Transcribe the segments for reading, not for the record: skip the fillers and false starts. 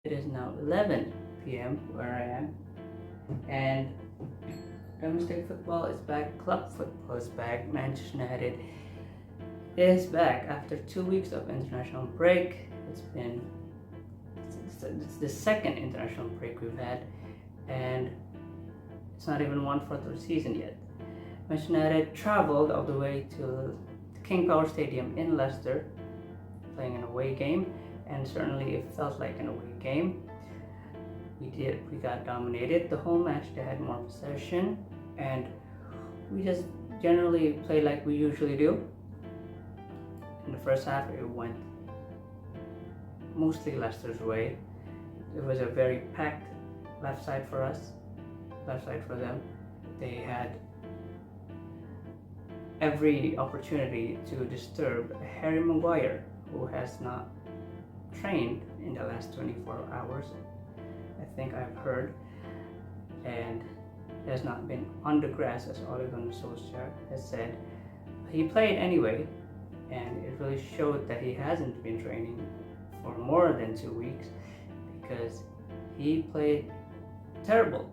It is now 11 p.m. where I am, and domestic football is back, club football is back. Manchester United is back after 2 weeks of international break. It's the second international break we've had, and it's not even 1/4 of the season yet. Manchester United traveled all the way to the King Power Stadium in Leicester, playing an away game, and certainly it felt like an away game. We got dominated the whole match. They had more possession, and we just generally played like we usually do. In the first half, it went mostly Leicester's way. It was a very packed left side for us, left side for them. They had every opportunity to disturb Harry Maguire, who has not trained in the last 24 hours, I think I've heard, and has not been on the grass, as Ole Gunnar Solskjaer has said. He played anyway, and it really showed that he hasn't been training for more than 2 weeks, because he played terrible.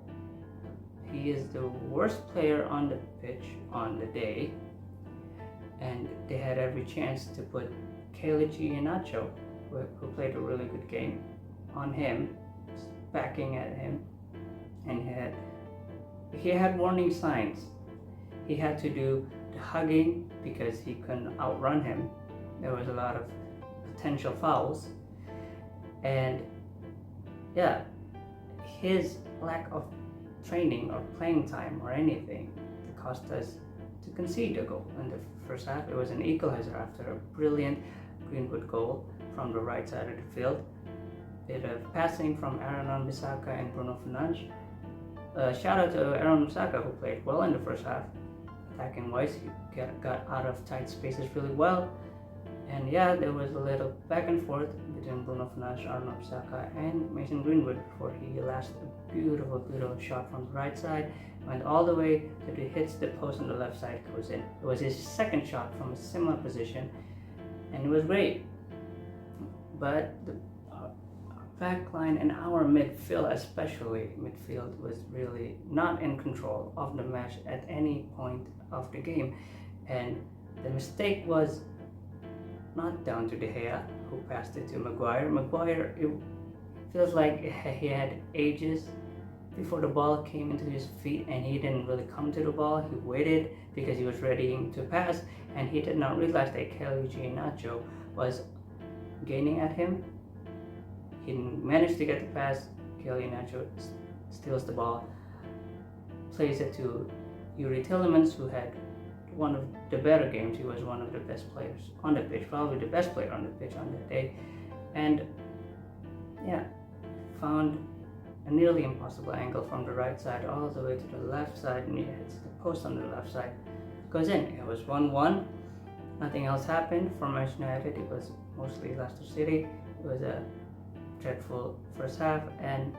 He is the worst player on the pitch on the day, and they had every chance to put Keleichi Iheanacho, who played a really good game, on him, backing at him, and he had warning signs. He had to do the hugging because he couldn't outrun him. There was a lot of potential fouls, and yeah, his lack of training or playing time or anything cost us to concede a goal. In the first half, it was an equalizer after a brilliant Greenwood goal from the right side of the field. Bit of passing from Aaron Wan-Bissaka and Bruno Fernandes. Shout out to Aaron Wan-Bissaka, who played well in the first half. Attacking wise, he got out of tight spaces really well. And yeah, there was a little back and forth between Bruno Fernandes, Aaron Wan-Bissaka, and Mason Greenwood before he lasted a beautiful shot from the right side. Went all the way till it hits the post on the left side, goes in. It was his second shot from a similar position, and it was great. But the back line and our midfield, especially midfield, was really not in control of the match at any point of the game. And the mistake was not down to De Gea, who passed it to Maguire. Maguire, it feels like he had ages before the ball came into his feet, and he didn't really come to the ball. He waited because he was ready to pass, and he did not realize that Keleichi Iheanacho was gaining at him. He managed to get the pass. Keleichi Iheanacho steals the ball, plays it to Youri Tielemans, who had one of the better games. He was one of the best players on the pitch, probably the best player on the pitch on that day, and yeah, found a nearly impossible angle from the right side all the way to the left side, and he hits the post on the left side, goes in. It was 1-1. Nothing else happened for Manchester United. It was mostly Leicester City. It was a dreadful first half, and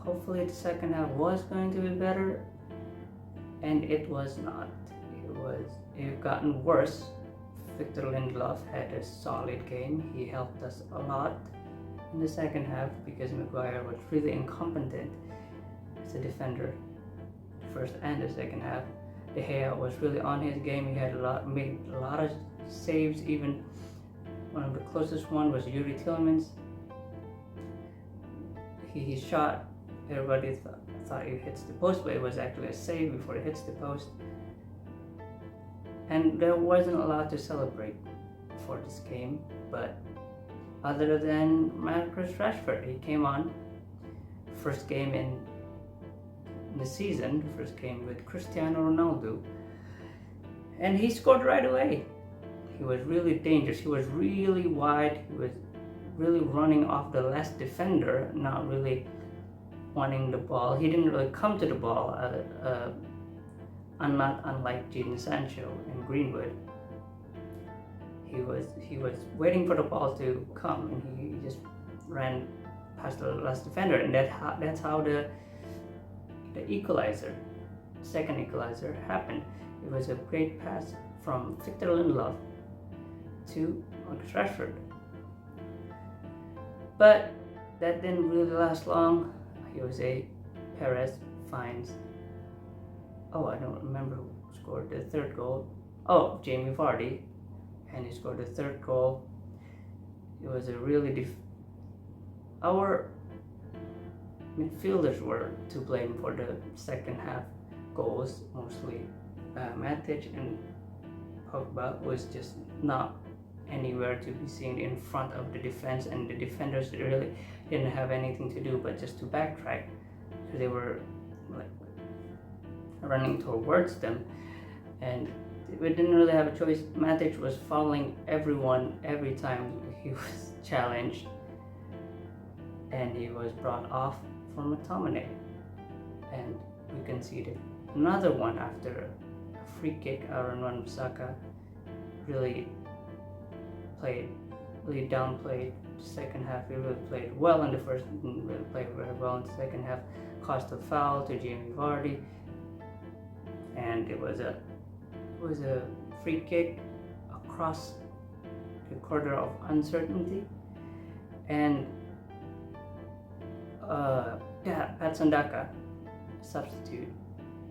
hopefully the second half was going to be better, and it was not. It gotten worse. Victor Lindelof had a solid game. He helped us a lot in the second half because Maguire was really incompetent as a defender, the first and the second half. De Gea was really on his game. He had made a lot of saves. Even one of the closest one was Youri Tielemans. He shot. Everybody thought it hits the post, but it was actually a save before it hits the post. And there wasn't a lot to celebrate for this game, but other than Marcus Rashford, he came on, first game in the season, first game with Cristiano Ronaldo, and he scored right away. He was really dangerous. He was really wide. He was really running off the last defender, not really wanting the ball. He didn't really come to the ball. Unlike Jadon Sancho and Greenwood, he was waiting for the ball to come, and he just ran past the last defender, and that's how the equalizer, second equalizer, happened. It was a great pass from Victor Lindelof to Marcus Rashford. But that didn't really last long. Jose Perez finds, oh, I don't remember who scored the third goal. Oh, Jamie Vardy, and he scored the third goal. It was a really our midfielders were to blame for the second half goals, mostly Matic and Pogba was just not anywhere to be seen in front of the defense, and the defenders really didn't have anything to do but just to backtrack. So they were like running towards them, and we didn't really have a choice. Matic was fouling everyone every time he was challenged, and he was brought off for McTominay, and we conceded another one after a free kick. Aaron Wan-Bissaka really downplayed the second half. He really played well in the first, didn't really play very well in the second half. Cost a foul to Jamie Vardy, and it was a free kick across the corridor of uncertainty, and Patson Daka, substitute,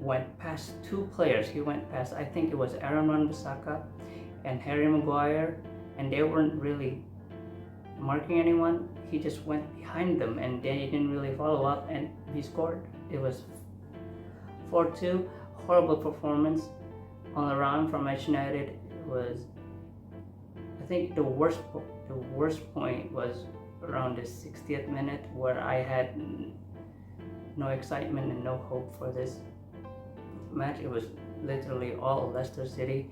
went past two players. He went past, I think it was Aaron Wan-Bissaka and Harry Maguire, and they weren't really marking anyone. He just went behind them, and they didn't really follow up, and he scored. It was 4-2. Horrible performance all around from Manchester United. It was, I think the worst point was around the 60th minute, where I had no excitement and no hope for this match. It was literally all Leicester City.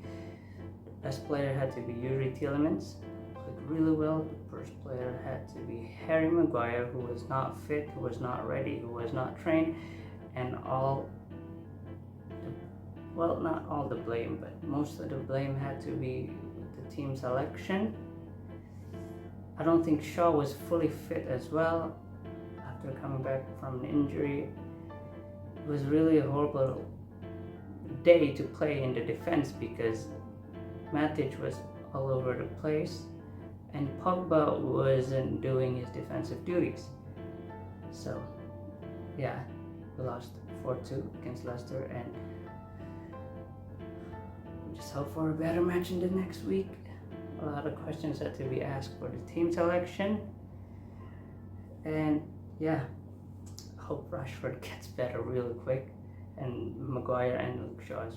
The best player had to be Youri Tielemans, played really well. The first player had to be Harry Maguire, who was not fit, who was not ready, who was not trained, and not all the blame, but most of the blame had to be with the team selection. I don't think Shaw was fully fit as well after coming back from an injury. It was really a horrible day to play in the defense because Matic was all over the place and Pogba wasn't doing his defensive duties. So yeah, we lost 4-2 against Leicester, and we just hope for a better match in the next week. A lot of questions had to be asked for the team selection, and yeah, hope Rashford gets better really quick, and Maguire and Shaw as well.